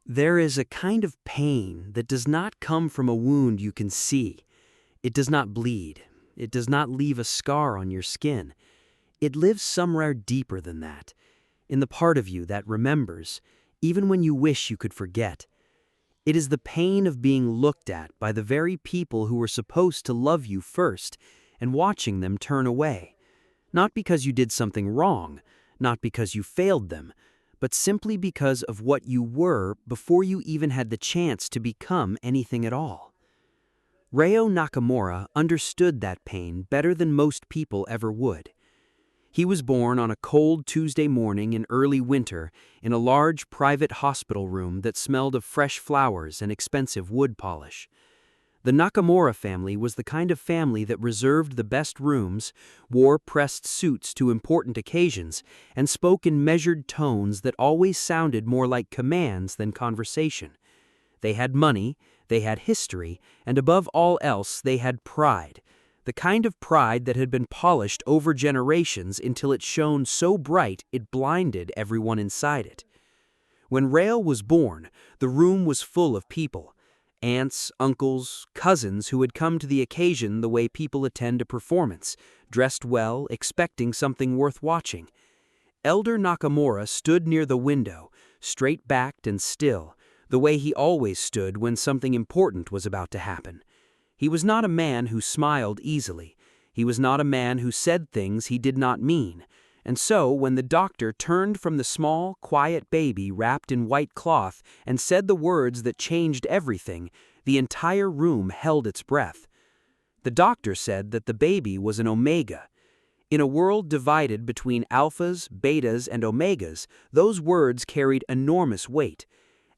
There is a kind of pain that does not come from a wound you can see. It does not bleed. It does not leave a scar on your skin. It lives somewhere deeper than that, in the part of you that remembers, even when you wish you could forget. It is the pain of being looked at by the very people who were supposed to love you first and watching them turn away. Not because you did something wrong, not because you failed them, but simply because of what you were before you even had the chance to become anything at all. Ryo Nakamura understood that pain better than most people ever would. He was born on a cold Tuesday morning in early winter in a large private hospital room that smelled of fresh flowers and expensive wood polish. The Nakamura family was the kind of family that reserved the best rooms, wore pressed suits to important occasions, and spoke in measured tones that always sounded more like commands than conversation. They had money, they had history, and above all else, they had pride. The kind of pride that had been polished over generations until it shone so bright it blinded everyone inside it. When Rael was born, the room was full of people. Aunts, uncles, cousins who had come to the occasion the way people attend a performance, dressed well, expecting something worth watching. Elder Nakamura stood near the window, straight-backed and still, the way he always stood when something important was about to happen. He was not a man who smiled easily. He was not a man who said things he did not mean. And so, when the doctor turned from the small, quiet baby wrapped in white cloth and said the words that changed everything, the entire room held its breath. The doctor said that the baby was an omega. In a world divided between alphas, betas, and omegas, those words carried enormous weight.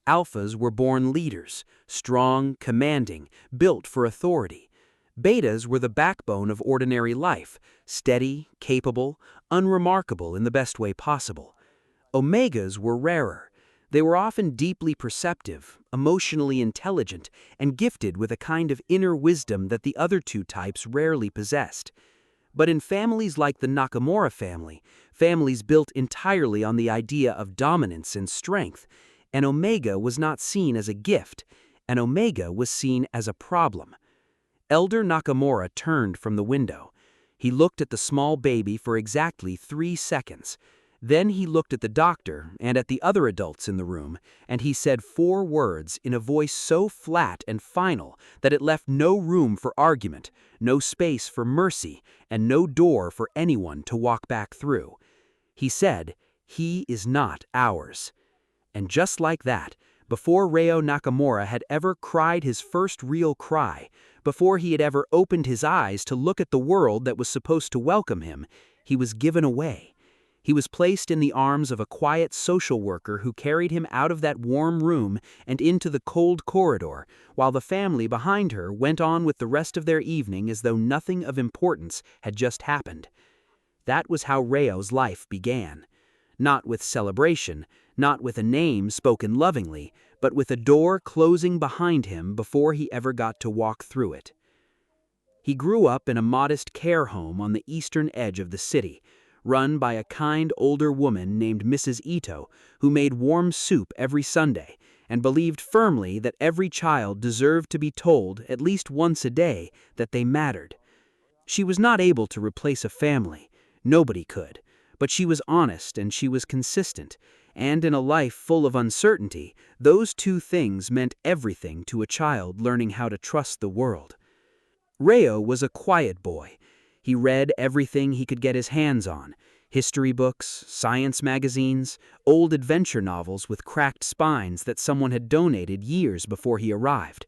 Alphas were born leaders, strong, commanding, built for authority. Betas were the backbone of ordinary life, steady, capable, unremarkable in the best way possible. Omegas were rarer. They were often deeply perceptive, emotionally intelligent, and gifted with a kind of inner wisdom that the other two types rarely possessed. But in families like the Nakamura family, families built entirely on the idea of dominance and strength, an omega was not seen as a gift. An omega was seen as a problem. Elder Nakamura turned from the window. He looked at the small baby for exactly 3 seconds. Then he looked at the doctor and at the other adults in the room, and he said 4 words in a voice so flat and final that it left no room for argument, no space for mercy, and no door for anyone to walk back through. He said, "He is not ours." And just like that, before Ryo Nakamura had ever cried his first real cry, before he had ever opened his eyes to look at the world that was supposed to welcome him, he was given away. He was placed in the arms of a quiet social worker who carried him out of that warm room and into the cold corridor, while the family behind her went on with the rest of their evening as though nothing of importance had just happened. That was how Ryo's life began. Not with celebration, not with a name spoken lovingly, but with a door closing behind him before he ever got to walk through it. He grew up in a modest care home on the eastern edge of the city, run by a kind older woman named Mrs. Ito, who made warm soup every Sunday and believed firmly that every child deserved to be told at least once a day that they mattered. She was not able to replace a family. Nobody could. But she was honest and she was consistent, and in a life full of uncertainty, those 2 things meant everything to a child learning how to trust the world. Ryo was a quiet boy. He read everything he could get his hands on: history books, science magazines, old adventure novels with cracked spines that someone had donated years before he arrived.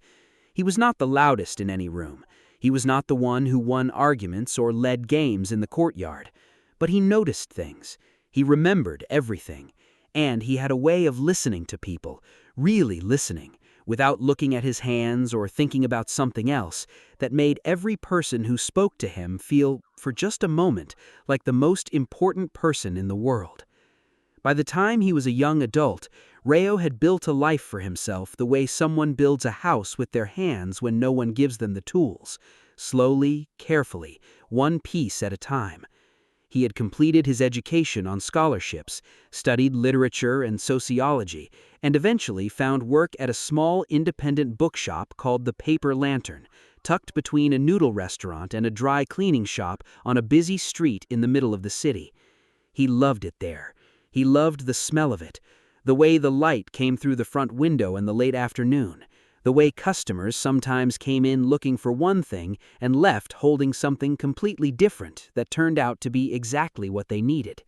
He was not the loudest in any room. He was not the one who won arguments or led games in the courtyard. But he noticed things. He remembered everything. And he had a way of listening to people, really listening, without looking at his hands or thinking about something else, that made every person who spoke to him feel, for just a moment, like the most important person in the world. By the time he was a young adult, Ryo had built a life for himself the way someone builds a house with their hands when no one gives them the tools, slowly, carefully, one piece at a time. He had completed his education on scholarships, studied literature and sociology, and eventually found work at a small independent bookshop called the Paper Lantern, tucked between a noodle restaurant and a dry cleaning shop on a busy street in the middle of the city. He loved it there. He loved the smell of it, the way the light came through the front window in the late afternoon, the way customers sometimes came in looking for one thing and left holding something completely different that turned out to be exactly what they needed.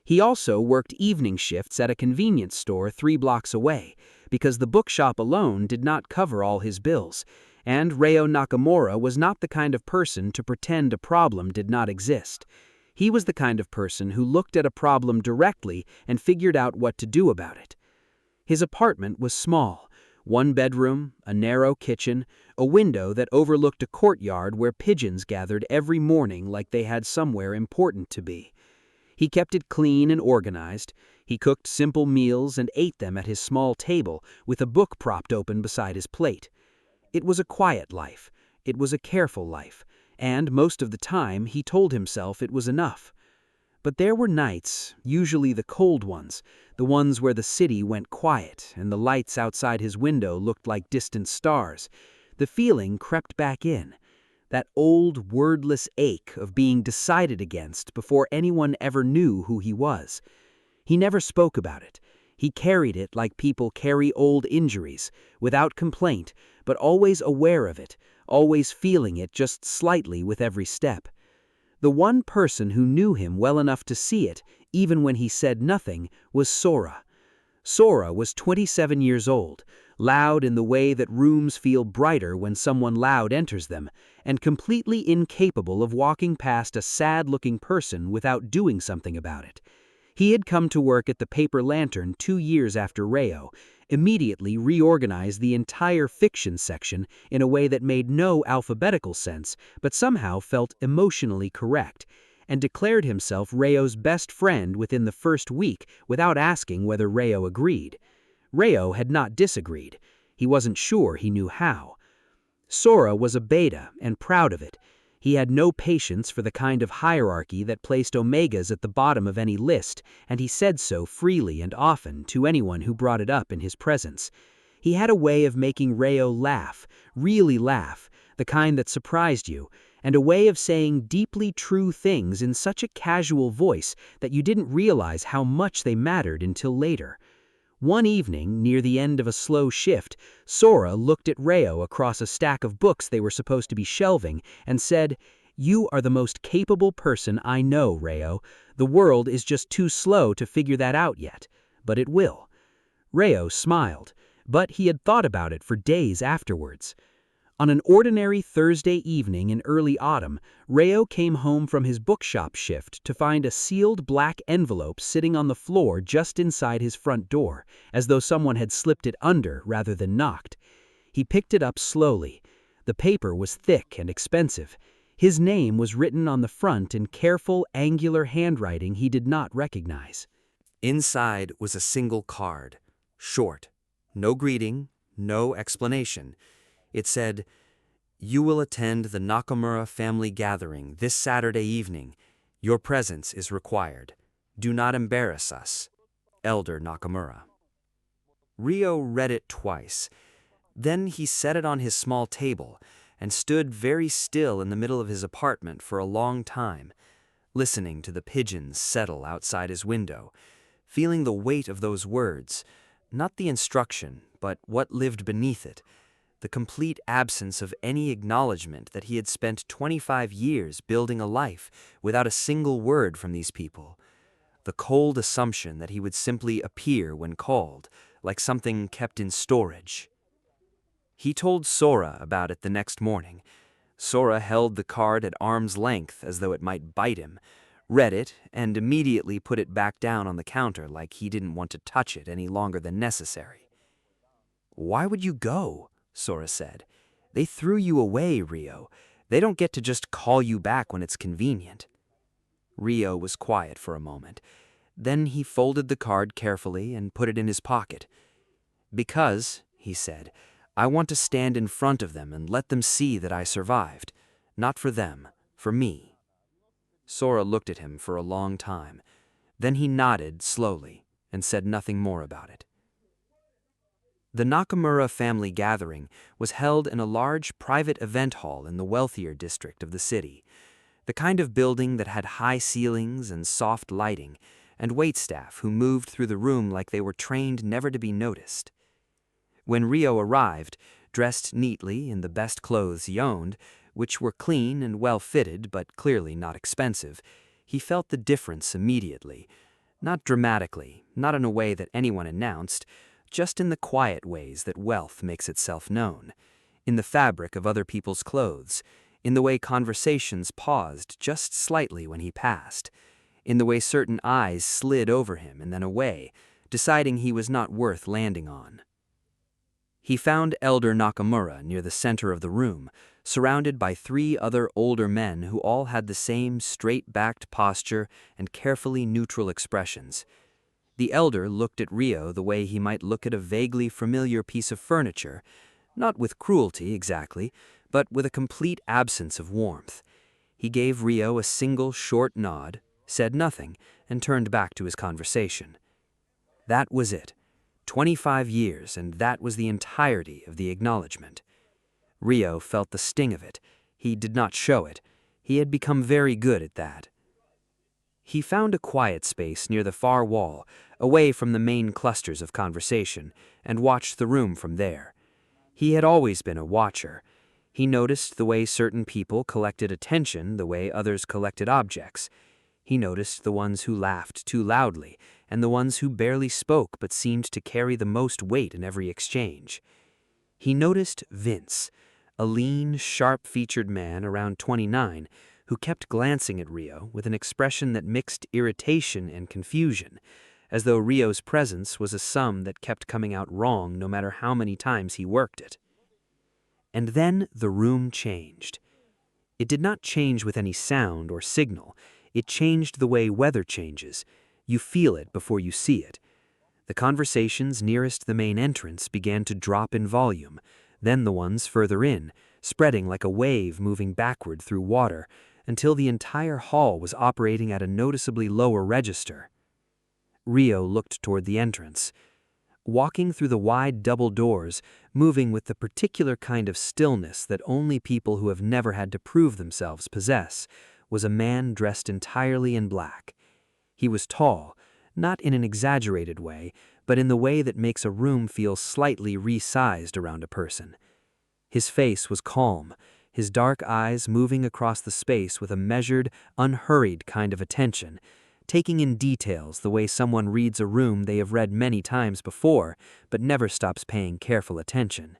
He also worked evening shifts at a convenience store 3 blocks away, because the bookshop alone did not cover all his bills, and Reo Nakamura was not the kind of person to pretend a problem did not exist. He was the kind of person who looked at a problem directly and figured out what to do about it. His apartment was small, 1 bedroom, a narrow kitchen, a window that overlooked a courtyard where pigeons gathered every morning like they had somewhere important to be. He kept it clean and organized. He cooked simple meals and ate them at his small table with a book propped open beside his plate. It was a quiet life. It was a careful life. And most of the time, he told himself it was enough. But there were nights, usually the cold ones, the ones where the city went quiet and the lights outside his window looked like distant stars. The feeling crept back in. That old, wordless ache of being decided against before anyone ever knew who he was. He never spoke about it. He carried it like people carry old injuries, without complaint, but always aware of it, always feeling it just slightly with every step. The one person who knew him well enough to see it, even when he said nothing, was Sora. Sora was 27 years old, loud in the way that rooms feel brighter when someone loud enters them, and completely incapable of walking past a sad-looking person without doing something about it. He had come to work at the Paper Lantern 2 years after Reo, immediately reorganized the entire fiction section in a way that made no alphabetical sense but somehow felt emotionally correct, and declared himself Reo's best friend within the first week without asking whether Reo agreed. Reo had not disagreed. He wasn't sure he knew how. Sora was a beta and proud of it. He had no patience for the kind of hierarchy that placed omegas at the bottom of any list, and he said so freely and often to anyone who brought it up in his presence. He had a way of making Reo laugh, really laugh, the kind that surprised you, and a way of saying deeply true things in such a casual voice that you didn't realize how much they mattered until later. One evening, near the end of a slow shift, Sora looked at Reo across a stack of books they were supposed to be shelving and said, "You are the most capable person I know, Reo. The world is just too slow to figure that out yet, but it will." Reo smiled, but he had thought about it for days afterwards. On an ordinary Thursday evening in early autumn, Reo came home from his bookshop shift to find a sealed black envelope sitting on the floor just inside his front door, as though someone had slipped it under rather than knocked. He picked it up slowly. The paper was thick and expensive. His name was written on the front in careful, angular handwriting he did not recognize. Inside was a single card, short, no greeting, no explanation. It said, "You will attend the Nakamura family gathering this Saturday evening. Your presence is required. Do not embarrass us. Elder Nakamura." Reo read it twice. Then he set it on his small table and stood very still in the middle of his apartment for a long time, listening to the pigeons settle outside his window, feeling the weight of those words, not the instruction, but what lived beneath it. The complete absence of any acknowledgement that he had spent 25 years building a life without a single word from these people. The cold assumption that he would simply appear when called, like something kept in storage. He told Sora about it the next morning. Sora held the card at arm's length as though it might bite him, read it, and immediately put it back down on the counter like he didn't want to touch it any longer than necessary. "Why would you go?" Sora said. "They threw you away, Reo. They don't get to just call you back when it's convenient." Reo was quiet for a moment. Then he folded the card carefully and put it in his pocket. "Because," he said, "I want to stand in front of them and let them see that I survived. Not for them, for me." Sora looked at him for a long time. Then he nodded slowly and said nothing more about it. The Nakamura family gathering was held in a large private event hall in the wealthier district of the city, the kind of building that had high ceilings and soft lighting, and waitstaff who moved through the room like they were trained never to be noticed. When Rio arrived, dressed neatly in the best clothes he owned, which were clean and well-fitted but clearly not expensive, he felt the difference immediately. Not dramatically, not in a way that anyone announced, just in the quiet ways that wealth makes itself known, in the fabric of other people's clothes, in the way conversations paused just slightly when he passed, in the way certain eyes slid over him and then away, deciding he was not worth landing on. He found Elder Nakamura near the center of the room, surrounded by 3 other older men who all had the same straight-backed posture and carefully neutral expressions. The elder looked at Rio the way he might look at a vaguely familiar piece of furniture, not with cruelty exactly, but with a complete absence of warmth. He gave Rio a single short nod, said nothing, and turned back to his conversation. That was it. 25 years, and that was the entirety of the acknowledgement. Rio felt the sting of it. He did not show it. He had become very good at that. He found a quiet space near the far wall, away from the main clusters of conversation, and watched the room from there. He had always been a watcher. He noticed the way certain people collected attention the way others collected objects. He noticed the ones who laughed too loudly, and the ones who barely spoke but seemed to carry the most weight in every exchange. He noticed Vince, a lean, sharp-featured man around 29, who kept glancing at Rio with an expression that mixed irritation and confusion, as though Rio's presence was a sum that kept coming out wrong no matter how many times he worked it. And then the room changed. It did not change with any sound or signal. It changed the way weather changes. You feel it before you see it. The conversations nearest the main entrance began to drop in volume, then the ones further in, spreading like a wave moving backward through water, until the entire hall was operating at a noticeably lower register. Rio looked toward the entrance. Walking through the wide double doors, moving with the particular kind of stillness that only people who have never had to prove themselves possess, was a man dressed entirely in black. He was tall, not in an exaggerated way, but in the way that makes a room feel slightly resized around a person. His face was calm, his dark eyes moving across the space with a measured, unhurried kind of attention, taking in details the way someone reads a room they have read many times before, but never stops paying careful attention.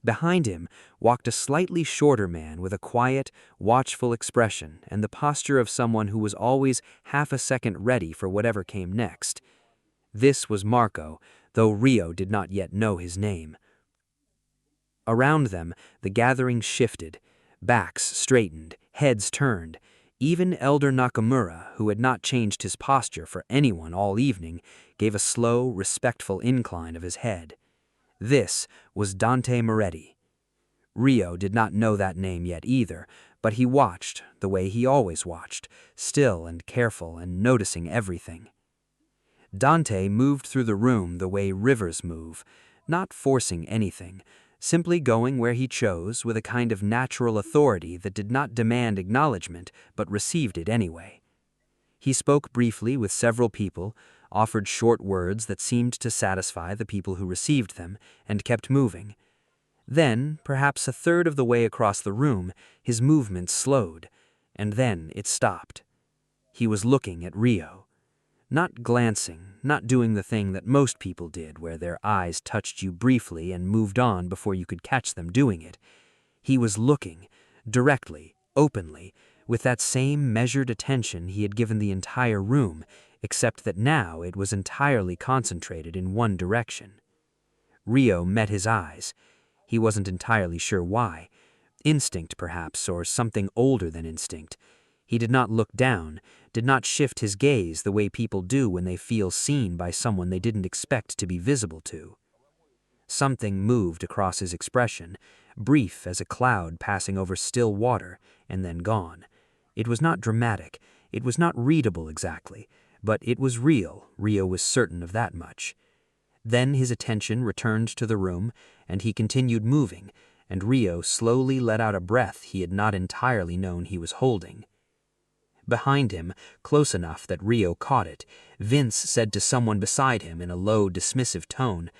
Behind him walked a slightly shorter man with a quiet, watchful expression and the posture of someone who was always half a second ready for whatever came next. This was Marco, though Rio did not yet know his name. Around them, the gathering shifted, backs straightened, heads turned. Even Elder Nakamura, who had not changed his posture for anyone all evening, gave a slow, respectful incline of his head. This was Dante Moretti. Rio did not know that name yet either, but he watched the way he always watched, still and careful and noticing everything. Dante moved through the room the way rivers move, not forcing anything, simply going where he chose with a kind of natural authority that did not demand acknowledgement but received it anyway. He spoke briefly with several people, offered short words that seemed to satisfy the people who received them, and kept moving. Then, perhaps a third of the way across the room, his movement slowed, and then it stopped. He was looking at Rio. Not glancing, not doing the thing that most people did where their eyes touched you briefly and moved on before you could catch them doing it. He was looking, directly, openly, with that same measured attention he had given the entire room, except that now it was entirely concentrated in one direction. Rio met his eyes. He wasn't entirely sure why. Instinct, perhaps, or something older than instinct. He did not look down, did not shift his gaze the way people do when they feel seen by someone they didn't expect to be visible to. Something moved across his expression, brief as a cloud passing over still water, and then gone. It was not dramatic, it was not readable exactly, but it was real. Rio was certain of that much. Then his attention returned to the room, and he continued moving, and Rio slowly let out a breath he had not entirely known he was holding. Behind him, close enough that Rio caught it, Vince said to someone beside him in a low, dismissive tone,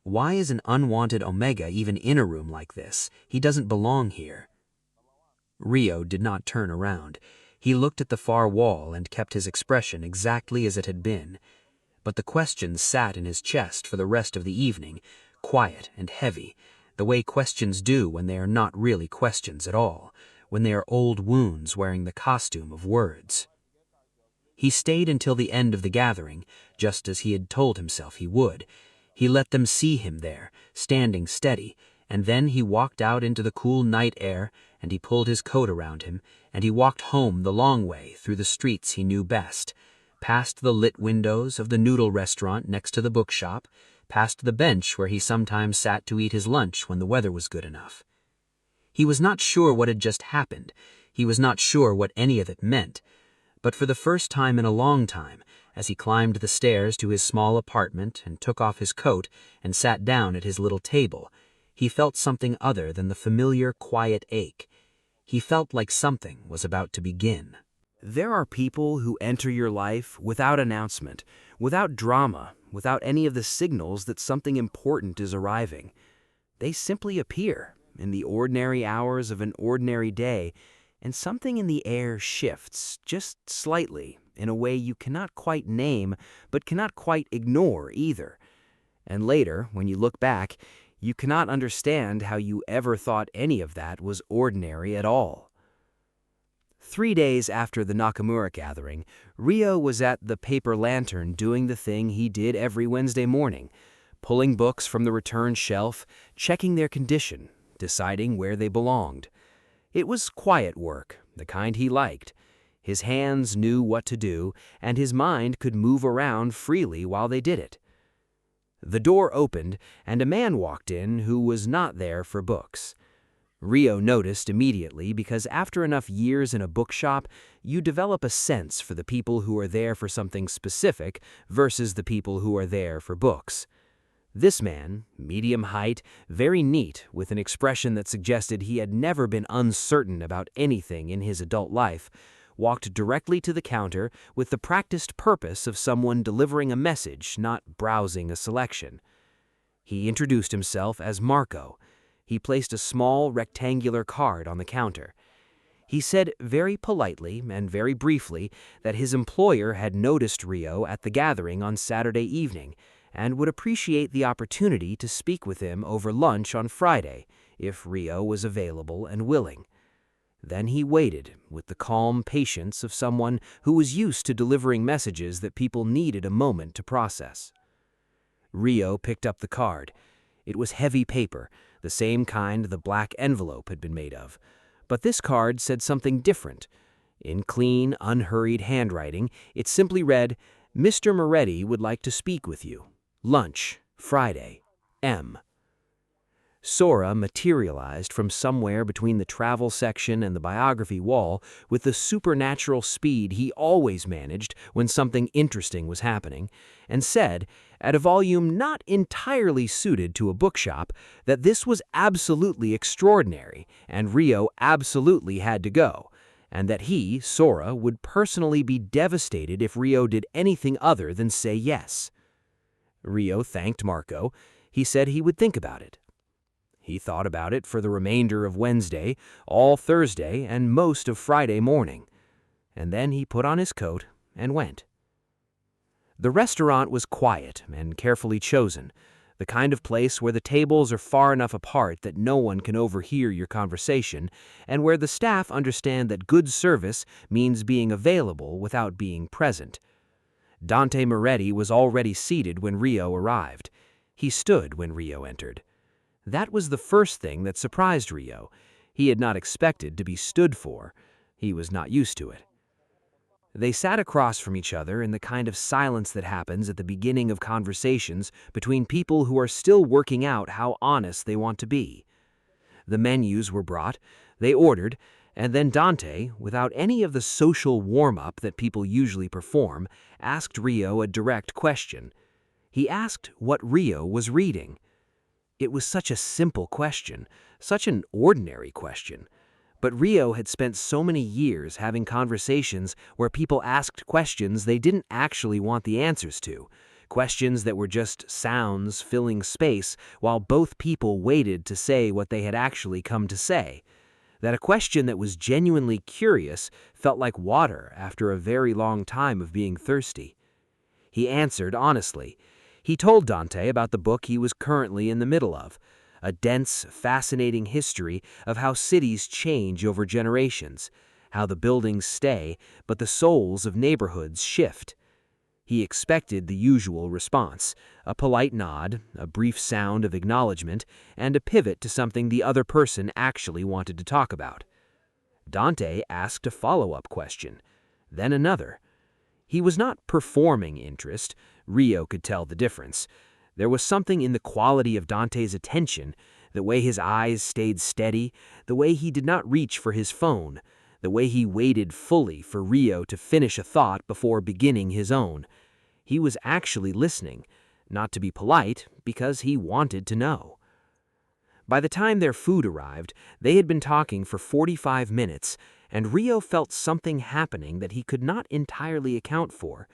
"Why is an unwanted Omega even in a room like this? He doesn't belong here." Rio did not turn around. He looked at the far wall and kept his expression exactly as it had been. But the questions sat in his chest for the rest of the evening, quiet and heavy, the way questions do when they are not really questions at all, when they are old wounds wearing the costume of words. He stayed until the end of the gathering, just as he had told himself he would. He let them see him there, standing steady, and then he walked out into the cool night air, and he pulled his coat around him, and he walked home the long way through the streets he knew best, past the lit windows of the noodle restaurant next to the bookshop, past the bench where he sometimes sat to eat his lunch when the weather was good enough. He was not sure what had just happened. He was not sure what any of it meant. But for the first time in a long time, as he climbed the stairs to his small apartment and took off his coat and sat down at his little table, he felt something other than the familiar, quiet ache. He felt like something was about to begin. There are people who enter your life without announcement, without drama, without any of the signals that something important is arriving. They simply appear in the ordinary hours of an ordinary day, and something in the air shifts just slightly in a way you cannot quite name but cannot quite ignore either. And later, when you look back, you cannot understand how you ever thought any of that was ordinary at all. 3 days after the Nakamura gathering, Rio was at the Paper Lantern doing the thing he did every Wednesday morning, pulling books from the return shelf, checking their condition, deciding where they belonged. It was quiet work, the kind he liked. His hands knew what to do, and his mind could move around freely while they did it. The door opened, and a man walked in who was not there for books. Rio noticed immediately because after enough years in a bookshop, you develop a sense for the people who are there for something specific versus the people who are there for books. This man, medium height, very neat, with an expression that suggested he had never been uncertain about anything in his adult life, walked directly to the counter with the practiced purpose of someone delivering a message, not browsing a selection. He introduced himself as Marco. He placed a small rectangular card on the counter. He said very politely and very briefly that his employer had noticed Rio at the gathering on Saturday evening and would appreciate the opportunity to speak with him over lunch on Friday, if Rio was available and willing. Then he waited with the calm patience of someone who was used to delivering messages that people needed a moment to process. Rio picked up the card. It was heavy paper, the same kind the black envelope had been made of. But this card said something different. In clean, unhurried handwriting, it simply read, "Mr. Moretti would like to speak with you. Lunch, Friday, M." Sora materialized from somewhere between the travel section and the biography wall with the supernatural speed he always managed when something interesting was happening, and said, at a volume not entirely suited to a bookshop, that this was absolutely extraordinary, and Rio absolutely had to go, and that he, Sora, would personally be devastated if Rio did anything other than say yes. Rio thanked Marco. He said he would think about it. He thought about it for the remainder of Wednesday, all Thursday, and most of Friday morning. And then he put on his coat and went. The restaurant was quiet and carefully chosen, the kind of place where the tables are far enough apart that no one can overhear your conversation, and where the staff understand that good service means being available without being present. Dante Moretti was already seated when Rio arrived. He stood when Rio entered. That was the first thing that surprised Rio. He had not expected to be stood for. He was not used to it. They sat across from each other in the kind of silence that happens at the beginning of conversations between people who are still working out how honest they want to be. The menus were brought. They ordered, And then Dante, without any of the social warm-up that people usually perform, asked Rio a direct question. He asked what Rio was reading. It was such a simple question, such an ordinary question. But Rio had spent so many years having conversations where people asked questions they didn't actually want the answers to, questions that were just sounds filling space while both people waited to say what they had actually come to say, that a question that was genuinely curious felt like water after a very long time of being thirsty. He answered honestly. He told Dante about the book he was currently in the middle of, a dense, fascinating history of how cities change over generations, how the buildings stay, but the souls of neighborhoods shift. He expected the usual response, a polite nod, a brief sound of acknowledgement, and a pivot to something the other person actually wanted to talk about. Dante asked a follow-up question, then another. He was not performing interest. Rio could tell the difference. There was something in the quality of Dante's attention, the way his eyes stayed steady, the way he did not reach for his phone, the way he waited fully for Rio to finish a thought before beginning his own. He was actually listening, not to be polite, because he wanted to know. By the time their food arrived, they had been talking for 45 minutes, and Rio felt something happening that he could not entirely account for,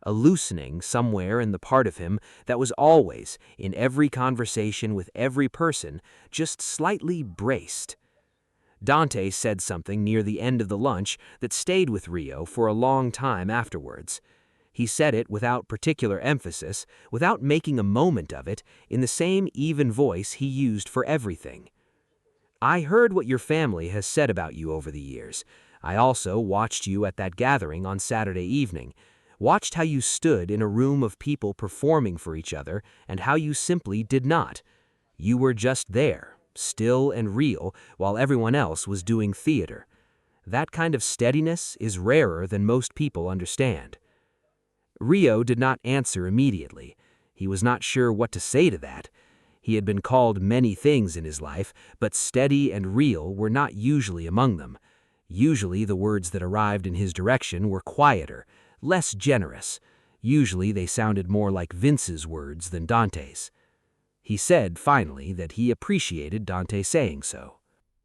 a loosening somewhere in the part of him that was always, in every conversation with every person, just slightly braced. Dante said something near the end of the lunch that stayed with Rio for a long time afterwards. He said it without particular emphasis, without making a moment of it, in the same even voice he used for everything. I heard what your family has said about you over the years. I also watched you at that gathering on Saturday evening, watched how you stood in a room of people performing for each other and how you simply did not. You were just there, still and real, while everyone else was doing theater. That kind of steadiness is rarer than most people understand. Rio did not answer immediately. He was not sure what to say to that. He had been called many things in his life, but steady and real were not usually among them. Usually the words that arrived in his direction were quieter, less generous. Usually they sounded more like Vince's words than Dante's. He said, finally, that he appreciated Dante saying so.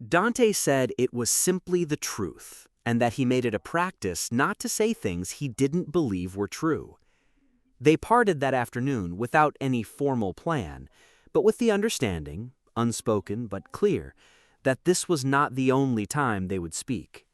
Dante said it was simply the truth, and that he made it a practice not to say things he didn't believe were true. They parted that afternoon without any formal plan, but with the understanding, unspoken but clear, that this was not the only time they would speak.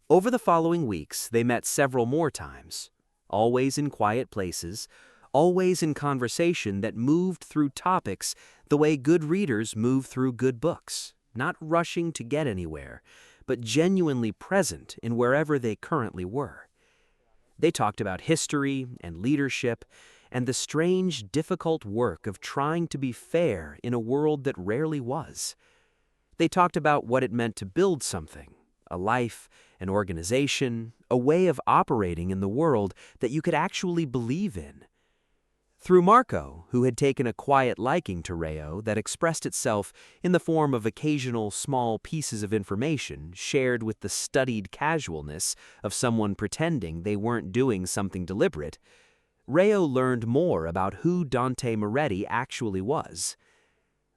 Over the following weeks, they met several more times, always in quiet places, always in conversation that moved through topics the way good readers move through good books, not rushing to get anywhere, but genuinely present in wherever they currently were. They talked about history and leadership and the strange, difficult work of trying to be fair in a world that rarely was. They talked about what it meant to build something, a life, an organization, a way of operating in the world that you could actually believe in. Through Marco, who had taken a quiet liking to Rio that expressed itself in the form of occasional small pieces of information shared with the studied casualness of someone pretending they weren't doing something deliberate, Rio learned more about who Dante Moretti actually was.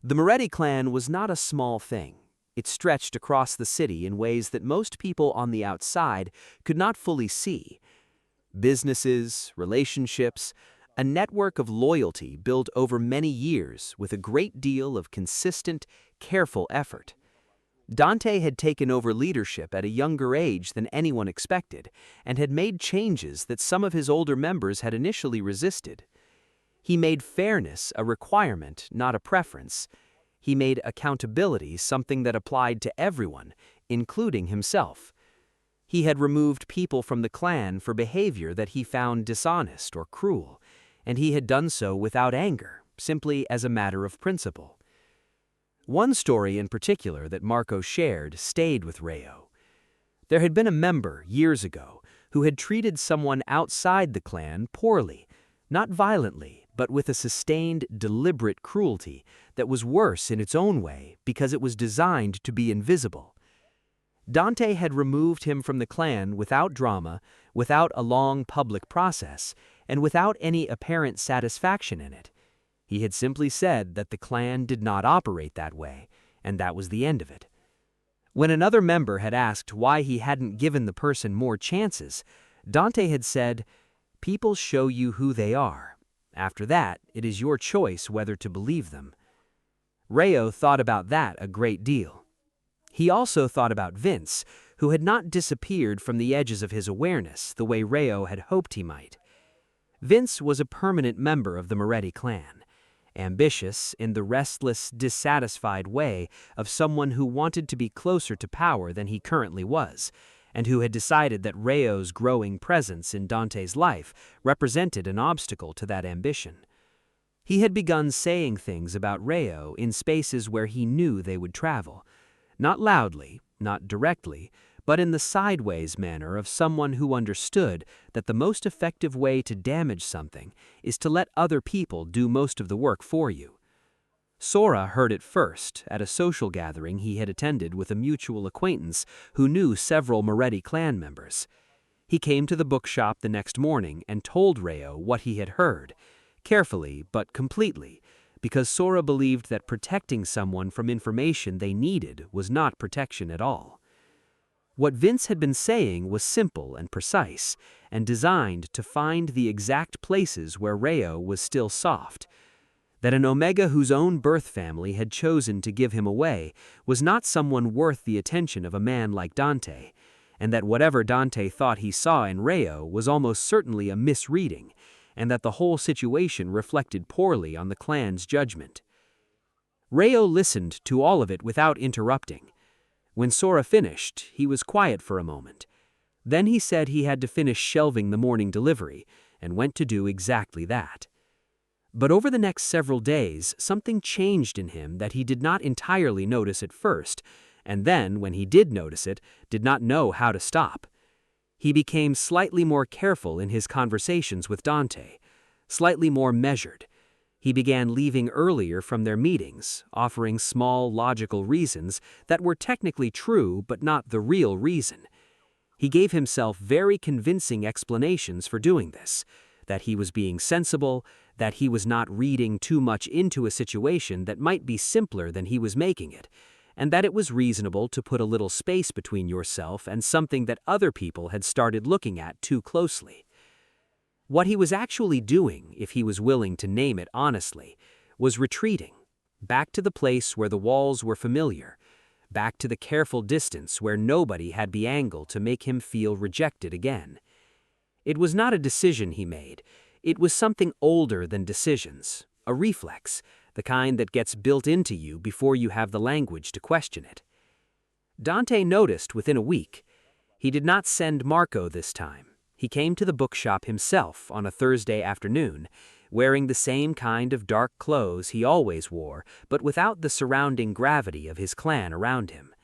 The Moretti clan was not a small thing. It stretched across the city in ways that most people on the outside could not fully see. Businesses, relationships, a network of loyalty built over many years with a great deal of consistent, careful effort. Dante had taken over leadership at a younger age than anyone expected and had made changes that some of his older members had initially resisted. He made fairness a requirement, not a preference. He made accountability something that applied to everyone, including himself. He had removed people from the clan for behavior that he found dishonest or cruel, and he had done so without anger, simply as a matter of principle. One story in particular that Marco shared stayed with Rio. There had been a member, years ago, who had treated someone outside the clan poorly, not violently, but with a sustained, deliberate cruelty that was worse in its own way because it was designed to be invisible. Dante had removed him from the clan without drama, without a long public process, and without any apparent satisfaction in it. He had simply said that the clan did not operate that way, and that was the end of it. When another member had asked why he hadn't given the person more chances, Dante had said, "People show you who they are. After that, it is your choice whether to believe them." Rayo thought about that a great deal. He also thought about Vince, who had not disappeared from the edges of his awareness the way Rayo had hoped he might. Vince was a permanent member of the Moretti clan, ambitious in the restless, dissatisfied way of someone who wanted to be closer to power than he currently was, and who had decided that Rayo's growing presence in Dante's life represented an obstacle to that ambition. He had begun saying things about Rayo in spaces where he knew they would travel, not loudly, not directly, but in the sideways manner of someone who understood that the most effective way to damage something is to let other people do most of the work for you. Sora heard it first at a social gathering he had attended with a mutual acquaintance who knew several Moretti clan members. He came to the bookshop the next morning and told Rayo what he had heard, carefully but completely, because Sora believed that protecting someone from information they needed was not protection at all. What Vince had been saying was simple and precise, and designed to find the exact places where Rayo was still soft. That an Omega whose own birth family had chosen to give him away was not someone worth the attention of a man like Dante, and that whatever Dante thought he saw in Rayo was almost certainly a misreading, and that the whole situation reflected poorly on the clan's judgment. Rayo listened to all of it without interrupting. When Sora finished, he was quiet for a moment. Then he said he had to finish shelving the morning delivery, and went to do exactly that. But over the next several days, something changed in him that he did not entirely notice at first, and then, when he did notice it, did not know how to stop. He became slightly more careful in his conversations with Dante, slightly more measured. He began leaving earlier from their meetings, offering small, logical reasons that were technically true but not the real reason. He gave himself very convincing explanations for doing this, that he was being sensible, that he was not reading too much into a situation that might be simpler than he was making it, and that it was reasonable to put a little space between yourself and something that other people had started looking at too closely. What he was actually doing, if he was willing to name it honestly, was retreating, back to the place where the walls were familiar, back to the careful distance where nobody had the angle to make him feel rejected again. It was not a decision he made, it was something older than decisions, a reflex, the kind that gets built into you before you have the language to question it. Dante noticed within a week. He did not send Marco this time. He came to the bookshop himself on a Thursday afternoon, wearing the same kind of dark clothes he always wore, but without the surrounding gravity of his clan around him.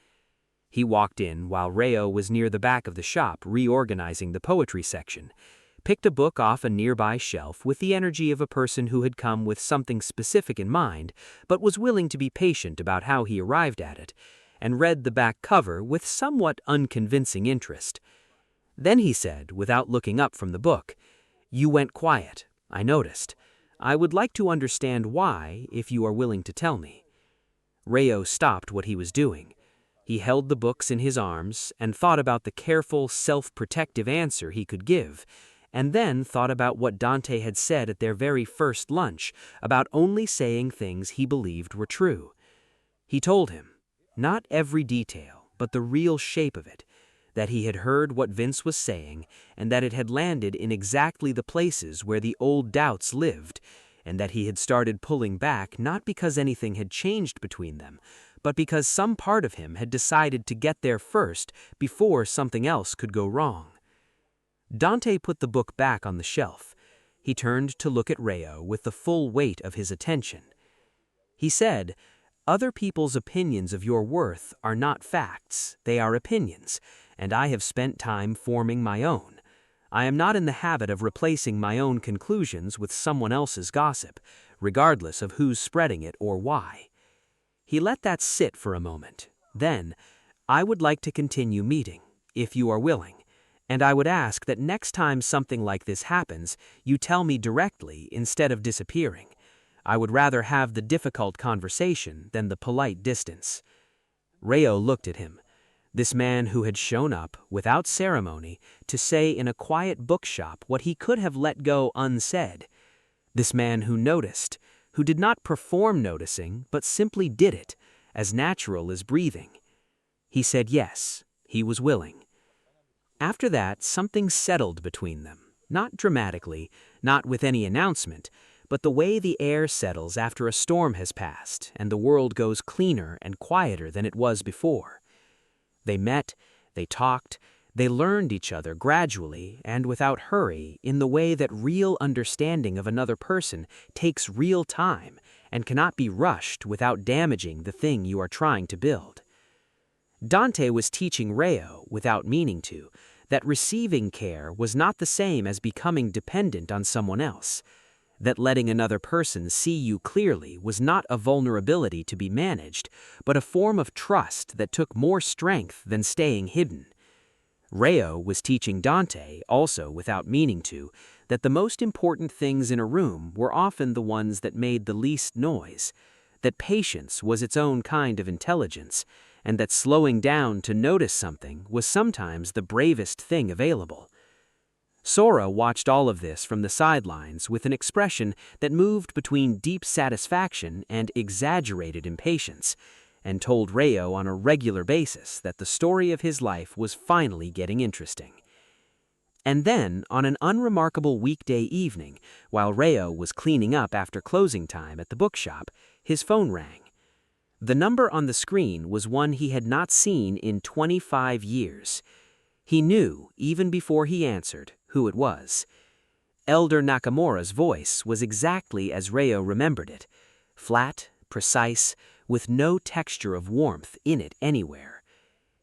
He walked in while Rayo was near the back of the shop reorganizing the poetry section, picked a book off a nearby shelf with the energy of a person who had come with something specific in mind, but was willing to be patient about how he arrived at it, and read the back cover with somewhat unconvincing interest. Then he said, without looking up from the book, "You went quiet, I noticed. I would like to understand why, if you are willing to tell me." Rayo stopped what he was doing. He held the books in his arms and thought about the careful, self-protective answer he could give, and then thought about what Dante had said at their very first lunch about only saying things he believed were true. He told him, not every detail, but the real shape of it, that he had heard what Vince was saying and that it had landed in exactly the places where the old doubts lived, and that he had started pulling back not because anything had changed between them, but because some part of him had decided to get there first before something else could go wrong. Dante put the book back on the shelf. He turned to look at Rayo with the full weight of his attention. He said, "Other people's opinions of your worth are not facts, they are opinions, and I have spent time forming my own. I am not in the habit of replacing my own conclusions with someone else's gossip, regardless of who's spreading it or why." He let that sit for a moment. Then, I would like to continue meeting, if you are willing, and I would ask that next time something like this happens, you tell me directly instead of disappearing. I would rather have the difficult conversation than the polite distance." Reo looked at him. This man who had shown up, without ceremony, to say in a quiet bookshop what he could have let go unsaid. This man who noticed, who did not perform noticing, but simply did it, as natural as breathing. He said yes, he was willing. After that, something settled between them, not dramatically, not with any announcement, but the way the air settles after a storm has passed and the world goes cleaner and quieter than it was before. They met, they talked, they learned each other gradually and without hurry in the way that real understanding of another person takes real time and cannot be rushed without damaging the thing you are trying to build. Dante was teaching Reo, without meaning to, that receiving care was not the same as becoming dependent on someone else, that letting another person see you clearly was not a vulnerability to be managed, but a form of trust that took more strength than staying hidden. Reo was teaching Dante, also without meaning to, that the most important things in a room were often the ones that made the least noise, that patience was its own kind of intelligence, and that slowing down to notice something was sometimes the bravest thing available. Sora watched all of this from the sidelines with an expression that moved between deep satisfaction and exaggerated impatience, and told Reo on a regular basis that the story of his life was finally getting interesting. And then, on an unremarkable weekday evening, while Reo was cleaning up after closing time at the bookshop, his phone rang. The number on the screen was one he had not seen in 25 years. He knew, even before he answered, who it was. Elder Nakamura's voice was exactly as Reo remembered it, flat, precise, with no texture of warmth in it anywhere.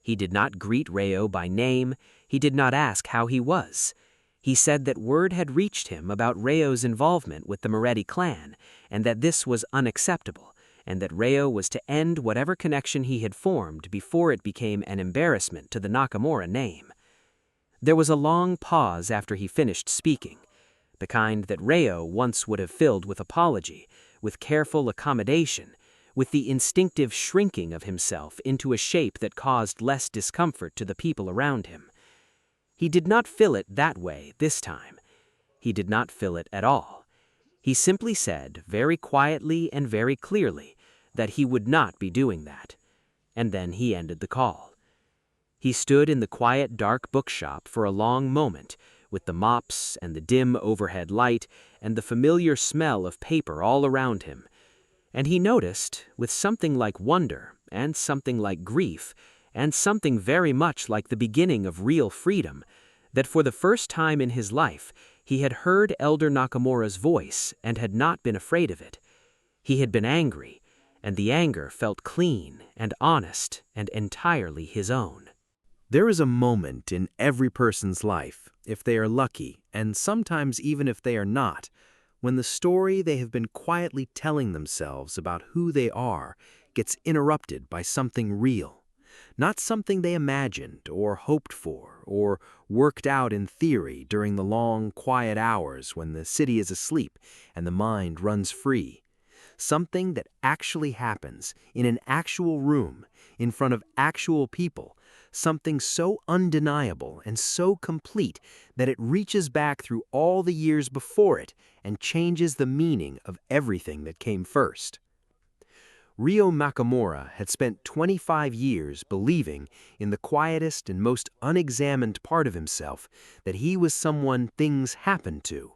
He did not greet Reo by name, he did not ask how he was. He said that word had reached him about Reo's involvement with the Moretti clan, and that this was unacceptable, and that Reo was to end whatever connection he had formed before it became an embarrassment to the Nakamura name. There was a long pause after he finished speaking, the kind that Reo once would have filled with apology, with careful accommodation, with the instinctive shrinking of himself into a shape that caused less discomfort to the people around him. He did not fill it that way this time. He did not fill it at all. He simply said, very quietly and very clearly, that he would not be doing that. And then he ended the call. He stood in the quiet, dark bookshop for a long moment, with the mops and the dim overhead light and the familiar smell of paper all around him. And he noticed, with something like wonder and something like grief and something very much like the beginning of real freedom, that for the first time in his life he had heard Elder Nakamura's voice and had not been afraid of it. He had been angry, and the anger felt clean and honest and entirely his own. There is a moment in every person's life, if they are lucky, and sometimes even if they are not, when the story they have been quietly telling themselves about who they are gets interrupted by something real, not something they imagined or hoped for or worked out in theory during the long, quiet hours when the city is asleep and the mind runs free. Something that actually happens in an actual room, in front of actual people, something so undeniable and so complete that it reaches back through all the years before it and changes the meaning of everything that came first. Ryo Nakamura had spent 25 years believing in the quietest and most unexamined part of himself that he was someone things happened to,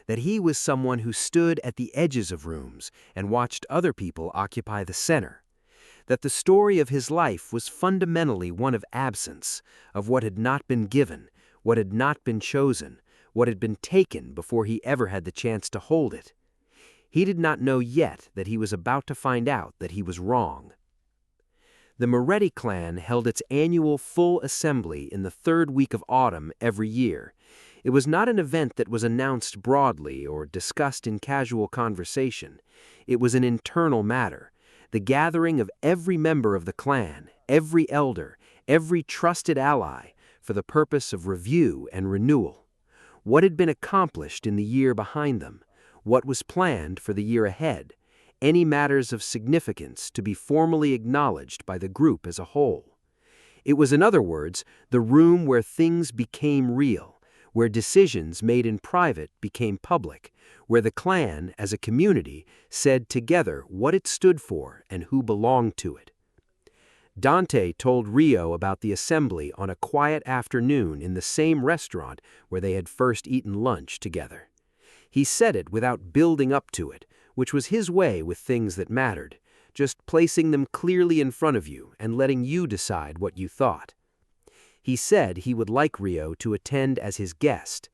that he was someone who stood at the edges of rooms and watched other people occupy the center, that the story of his life was fundamentally one of absence, of what had not been given, what had not been chosen, what had been taken before he ever had the chance to hold it. He did not know yet that he was about to find out that he was wrong. The Moretti clan held its annual full assembly in the third week of autumn every year. It was not an event that was announced broadly or discussed in casual conversation. It was an internal matter, the gathering of every member of the clan, every elder, every trusted ally, for the purpose of review and renewal. What had been accomplished in the year behind them, what was planned for the year ahead, any matters of significance to be formally acknowledged by the group as a whole. It was, in other words, the room where things became real, where decisions made in private became public, where the clan, as a community, said together what it stood for and who belonged to it. Dante told Rio about the assembly on a quiet afternoon in the same restaurant where they had first eaten lunch together. He said it without building up to it, which was his way with things that mattered, just placing them clearly in front of you and letting you decide what you thought. He said he would like Rio to attend as his guest.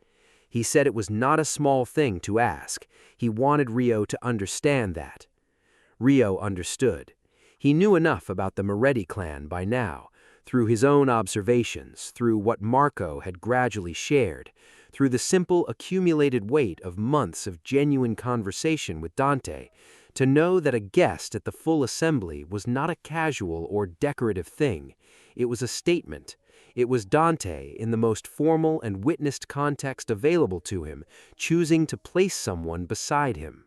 He said it was not a small thing to ask. He wanted Rio to understand that. Rio understood. He knew enough about the Moretti clan by now, through his own observations, through what Marco had gradually shared, through the simple accumulated weight of months of genuine conversation with Dante, to know that a guest at the full assembly was not a casual or decorative thing. It was a statement. It was Dante, in the most formal and witnessed context available to him, choosing to place someone beside him.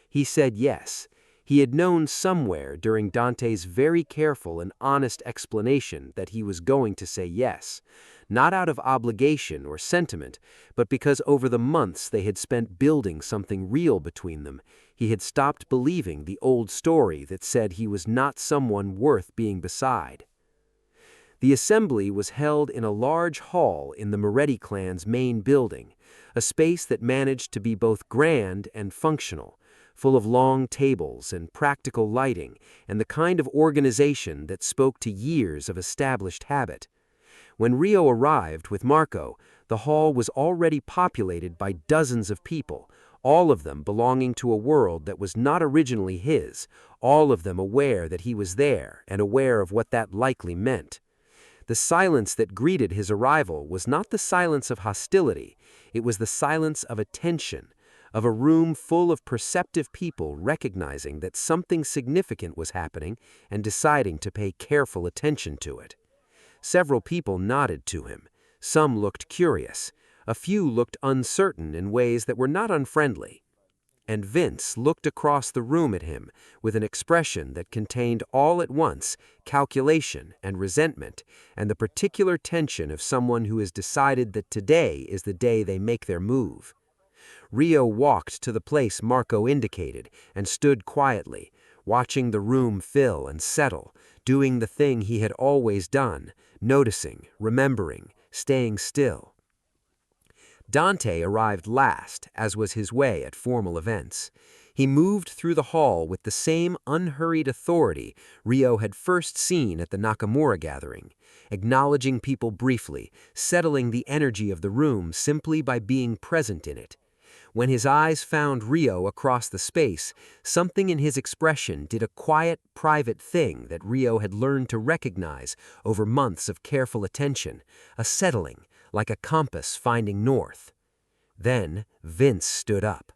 He said yes. He had known somewhere during Dante's very careful and honest explanation that he was going to say yes, not out of obligation or sentiment, but because over the months they had spent building something real between them, he had stopped believing the old story that said he was not someone worth being beside. The assembly was held in a large hall in the Moretti clan's main building, a space that managed to be both grand and functional, full of long tables and practical lighting and the kind of organization that spoke to years of established habit. When Rio arrived with Marco, the hall was already populated by dozens of people, all of them belonging to a world that was not originally his, all of them aware that he was there and aware of what that likely meant. The silence that greeted his arrival was not the silence of hostility, it was the silence of attention, of a room full of perceptive people recognizing that something significant was happening and deciding to pay careful attention to it. Several people nodded to him. Some looked curious. A few looked uncertain in ways that were not unfriendly. And Vince looked across the room at him with an expression that contained all at once calculation and resentment and the particular tension of someone who has decided that today is the day they make their move. Rio walked to the place Marco indicated and stood quietly, watching the room fill and settle, doing the thing he had always done, noticing, remembering, staying still. Dante arrived last, as was his way at formal events. He moved through the hall with the same unhurried authority Rio had first seen at the Nakamura gathering, acknowledging people briefly, settling the energy of the room simply by being present in it. When his eyes found Rio across the space, something in his expression did a quiet, private thing that Rio had learned to recognize over months of careful attention, a settling, like a compass finding north. Then Vince stood up.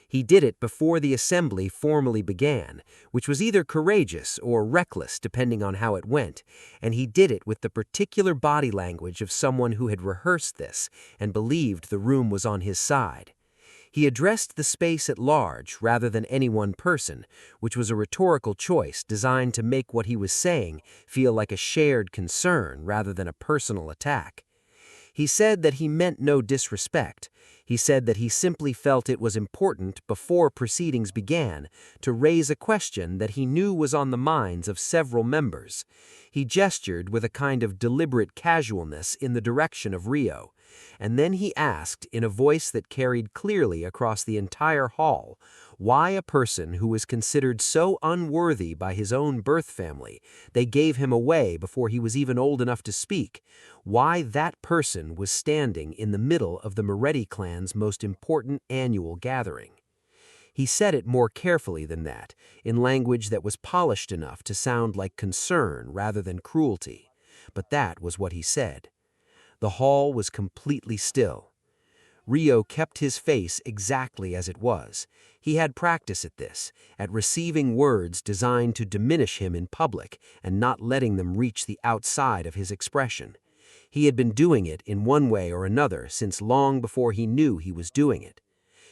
He did it before the assembly formally began, which was either courageous or reckless depending on how it went, and he did it with the particular body language of someone who had rehearsed this and believed the room was on his side. He addressed the space at large rather than any one person, which was a rhetorical choice designed to make what he was saying feel like a shared concern rather than a personal attack. He said that he meant no disrespect. He said that he simply felt it was important before proceedings began to raise a question that he knew was on the minds of several members. He gestured with a kind of deliberate casualness in the direction of Rio, and then he asked in a voice that carried clearly across the entire hall why a person who was considered so unworthy by his own birth family, they gave him away before he was even old enough to speak, why that person was standing in the middle of the Moretti clan's most important annual gathering. He said it more carefully than that, in language that was polished enough to sound like concern rather than cruelty, but that was what he said. The hall was completely still. Rio kept his face exactly as it was. He had practice at this, at receiving words designed to diminish him in public and not letting them reach the outside of his expression. He had been doing it in one way or another since long before he knew he was doing it.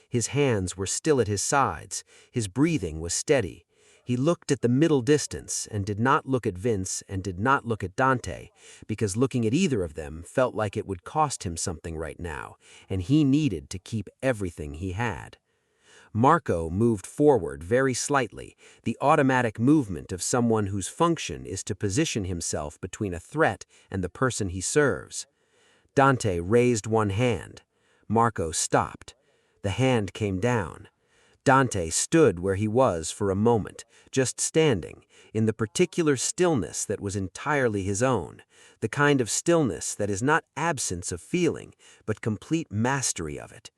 His hands were still at his sides, his breathing was steady. He looked at the middle distance and did not look at Vince and did not look at Dante, because looking at either of them felt like it would cost him something right now, and he needed to keep everything he had. Marco moved forward very slightly, the automatic movement of someone whose function is to position himself between a threat and the person he serves. Dante raised one hand. Marco stopped. The hand came down. Dante stood where he was for a moment, just standing, in the particular stillness that was entirely his own, the kind of stillness that is not absence of feeling, but complete mastery of it.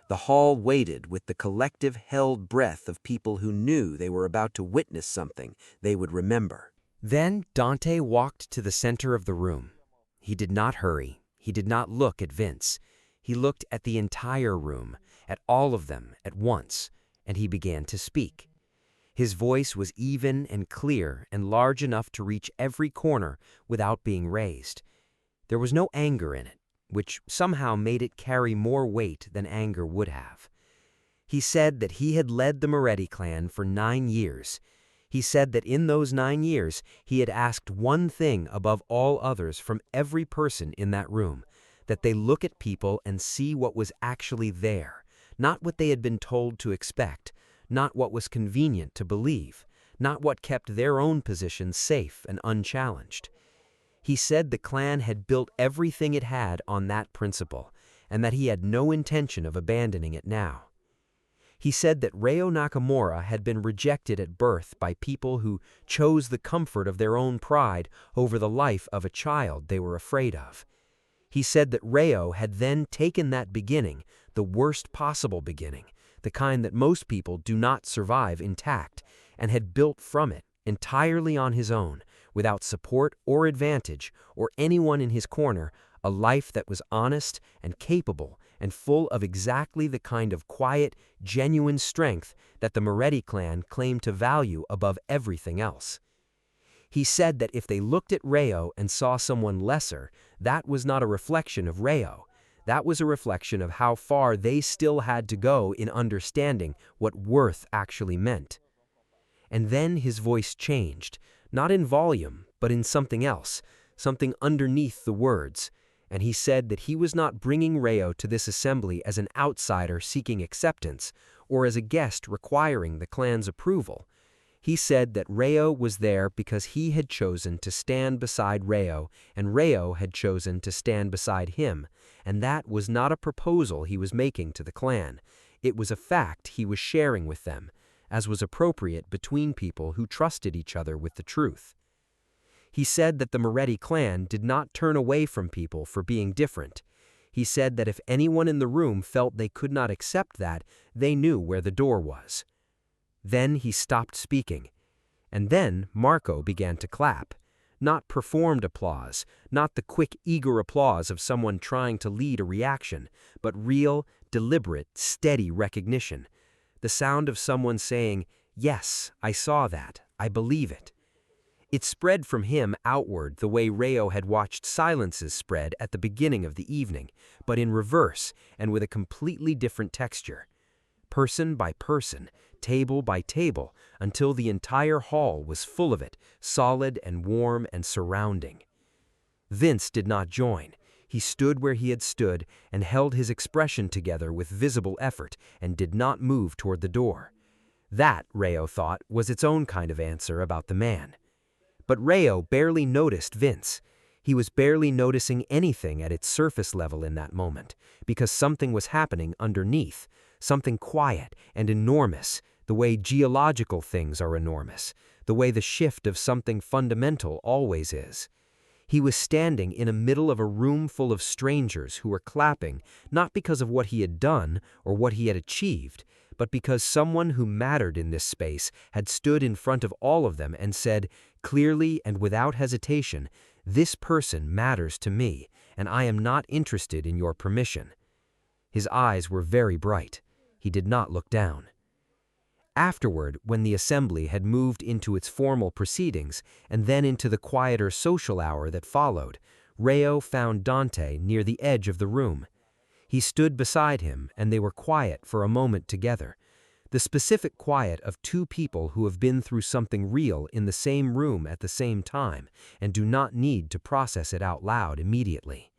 The hall waited with the collective held breath of people who knew they were about to witness something they would remember. Then Dante walked to the center of the room. He did not hurry. He did not look at Vince. He looked at the entire room, at all of them at once, and he began to speak. His voice was even and clear and large enough to reach every corner without being raised. There was no anger in it, which somehow made it carry more weight than anger would have. He said that he had led the Moretti clan for 9 years. He said that in those 9 years he had asked one thing above all others from every person in that room, that they look at people and see what was actually there, not what they had been told to expect, not what was convenient to believe, not what kept their own position safe and unchallenged. He said the clan had built everything it had on that principle, and that he had no intention of abandoning it now. He said that Reo Nakamura had been rejected at birth by people who chose the comfort of their own pride over the life of a child they were afraid of. He said that Reo had then taken that beginning, the worst possible beginning, the kind that most people do not survive intact, and had built from it, entirely on his own, without support or advantage or anyone in his corner, a life that was honest and capable and full of exactly the kind of quiet, genuine strength that the Moretti clan claimed to value above everything else. He said that if they looked at Reo and saw someone lesser, that was not a reflection of Reo. That was a reflection of how far they still had to go in understanding what worth actually meant. And then his voice changed, not in volume, but in something else, something underneath the words, and he said that he was not bringing Reo to this assembly as an outsider seeking acceptance, or as a guest requiring the clan's approval. He said that Reo was there because he had chosen to stand beside Reo, and Reo had chosen to stand beside him, and that was not a proposal he was making to the clan. It was a fact he was sharing with them, as was appropriate between people who trusted each other with the truth. He said that the Moretti clan did not turn away from people for being different. He said that if anyone in the room felt they could not accept that, they knew where the door was. Then he stopped speaking, and then Marco began to clap. Not performed applause, not the quick, eager applause of someone trying to lead a reaction, but real, deliberate, steady recognition. The sound of someone saying, "Yes, I saw that. I believe it." It spread from him outward the way Reo had watched silences spread at the beginning of the evening, but in reverse and with a completely different texture. Person by person, table by table, until the entire hall was full of it, solid and warm and surrounding. Vince did not join. He stood where he had stood and held his expression together with visible effort and did not move toward the door. That, Reo thought, was its own kind of answer about the man. But Reo barely noticed Vince. He was barely noticing anything at its surface level in that moment, because something was happening underneath, something quiet and enormous, the way geological things are enormous, the way the shift of something fundamental always is. He was standing in the middle of a room full of strangers who were clapping, not because of what he had done or what he had achieved, but because someone who mattered in this space had stood in front of all of them and said, clearly and without hesitation, "This person matters to me, and I am not interested in your permission." His eyes were very bright. He did not look down. Afterward, when the assembly had moved into its formal proceedings and then into the quieter social hour that followed, Rayo found Dante near the edge of the room. He stood beside him, and they were quiet for a moment together. The specific quiet of two people who have been through something real in the same room at the same time and do not need to process it out loud immediately.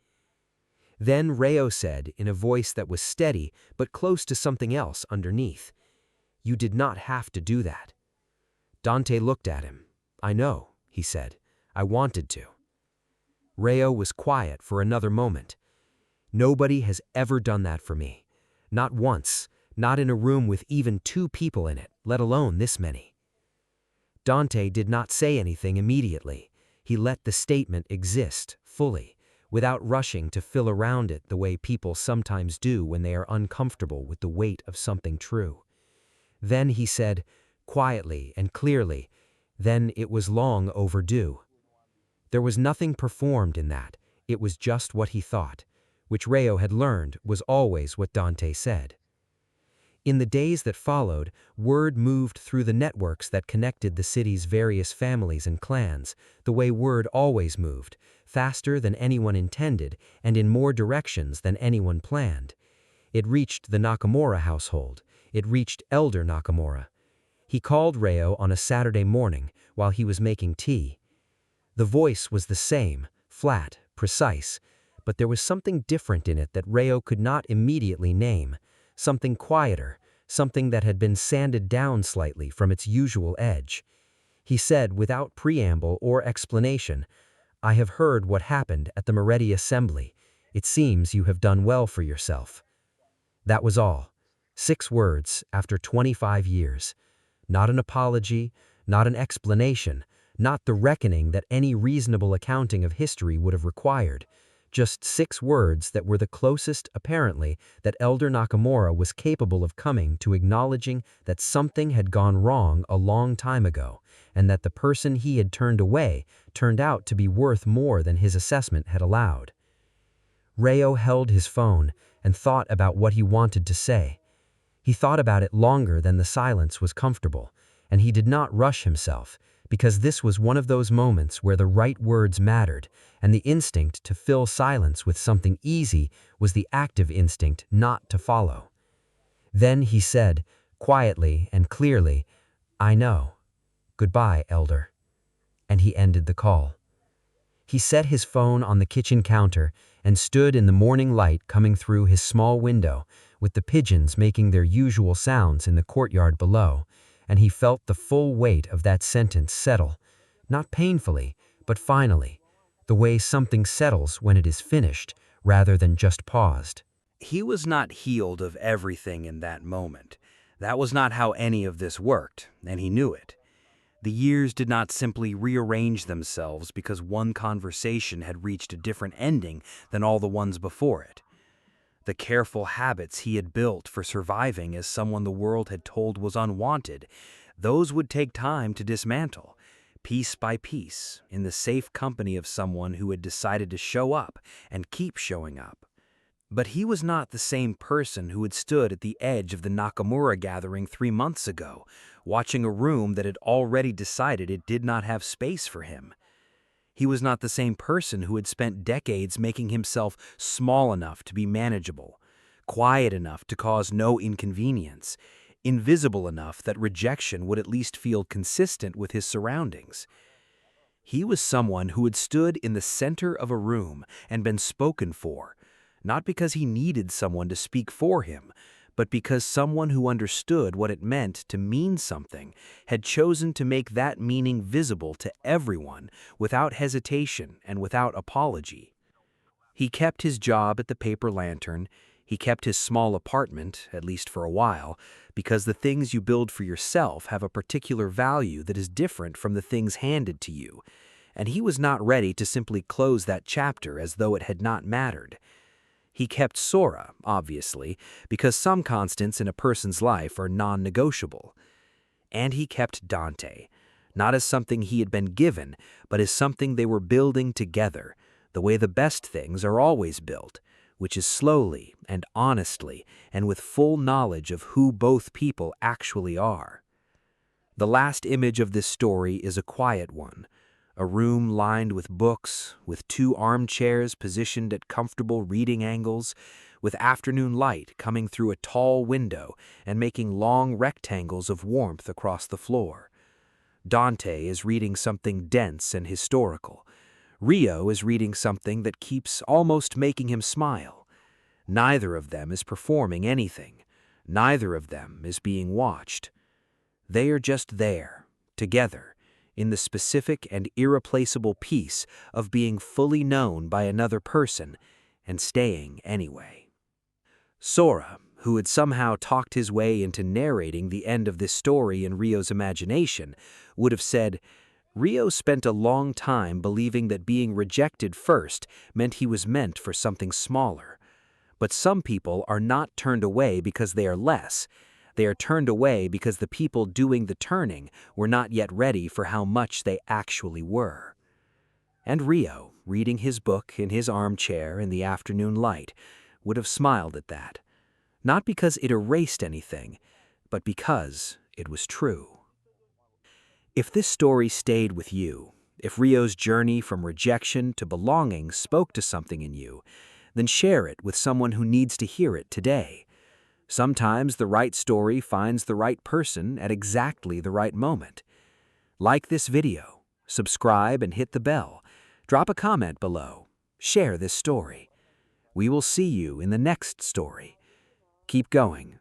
Then Rayo said, in a voice that was steady but close to something else underneath, "You did not have to do that." Dante looked at him. "I know," he said. "I wanted to." Rayo was quiet for another moment. "Nobody has ever done that for me. Not once, not in a room with even two people in it, let alone this many." Dante did not say anything immediately. He let the statement exist fully, without rushing to fill around it the way people sometimes do when they are uncomfortable with the weight of something true. Then he said, quietly and clearly, "Then it was long overdue." There was nothing performed in that. It was just what he thought, which Rayo had learned was always what Dante said. In the days that followed, word moved through the networks that connected the city's various families and clans, the way word always moved, faster than anyone intended and in more directions than anyone planned. It reached the Nakamura household. It reached Elder Nakamura. He called Rayo on a Saturday morning while he was making tea. The voice was the same, flat, precise, but there was something different in it that Rayo could not immediately name, something quieter, something that had been sanded down slightly from its usual edge. He said without preamble or explanation, "I have heard what happened at the Moretti assembly. It seems you have done well for yourself." That was all. 6 words after 25 years. Not an apology, not an explanation, not the reckoning that any reasonable accounting of history would have required. Just 6 words that were the closest, apparently, that Elder Nakamura was capable of coming to acknowledging that something had gone wrong a long time ago, and that the person he had turned away turned out to be worth more than his assessment had allowed. Rayo held his phone and thought about what he wanted to say. He thought about it longer than the silence was comfortable, and he did not rush himself, because this was one of those moments where the right words mattered, and the instinct to fill silence with something easy was the active instinct not to follow. Then he said, quietly and clearly, "I know. Goodbye, Elder." And he ended the call. He set his phone on the kitchen counter and stood in the morning light coming through his small window, with the pigeons making their usual sounds in the courtyard below, and he felt the full weight of that sentence settle, not painfully, but finally, the way something settles when it is finished, rather than just paused. He was not healed of everything in that moment. That was not how any of this worked, and he knew it. The years did not simply rearrange themselves because one conversation had reached a different ending than all the ones before it. The careful habits he had built for surviving as someone the world had told was unwanted, those would take time to dismantle, piece by piece, in the safe company of someone who had decided to show up and keep showing up. But he was not the same person who had stood at the edge of the Nakamura gathering 3 months ago, watching a room that had already decided it did not have space for him. He was not the same person who had spent decades making himself small enough to be manageable, quiet enough to cause no inconvenience, invisible enough that rejection would at least feel consistent with his surroundings. He was someone who had stood in the center of a room and been spoken for, not because he needed someone to speak for him, but because someone who understood what it meant to mean something had chosen to make that meaning visible to everyone without hesitation and without apology. He kept his job at the Paper Lantern. He kept his small apartment, at least for a while, because the things you build for yourself have a particular value that is different from the things handed to you, and he was not ready to simply close that chapter as though it had not mattered. He kept Sora, obviously, because some constants in a person's life are non-negotiable. And he kept Dante, not as something he had been given, but as something they were building together, the way the best things are always built, which is slowly and honestly and with full knowledge of who both people actually are. The last image of this story is a quiet one, a room lined with books, with two armchairs positioned at comfortable reading angles, with afternoon light coming through a tall window and making long rectangles of warmth across the floor. Dante is reading something dense and historical. Rio is reading something that keeps almost making him smile. Neither of them is performing anything. Neither of them is being watched. They are just there, together, in the specific and irreplaceable peace of being fully known by another person and staying anyway. Sora, who had somehow talked his way into narrating the end of this story in Rio's imagination, would have said, Rio spent a long time believing that being rejected first meant he was meant for something smaller. But some people are not turned away because they are less. They are turned away because the people doing the turning were not yet ready for how much they actually were. And Rio, reading his book in his armchair in the afternoon light, would have smiled at that. Not because it erased anything, but because it was true. If this story stayed with you, if Rio's journey from rejection to belonging spoke to something in you, then share it with someone who needs to hear it today. Sometimes the right story finds the right person at exactly the right moment. Like this video, subscribe and hit the bell. Drop a comment below. Share this story. We will see you in the next story. Keep going.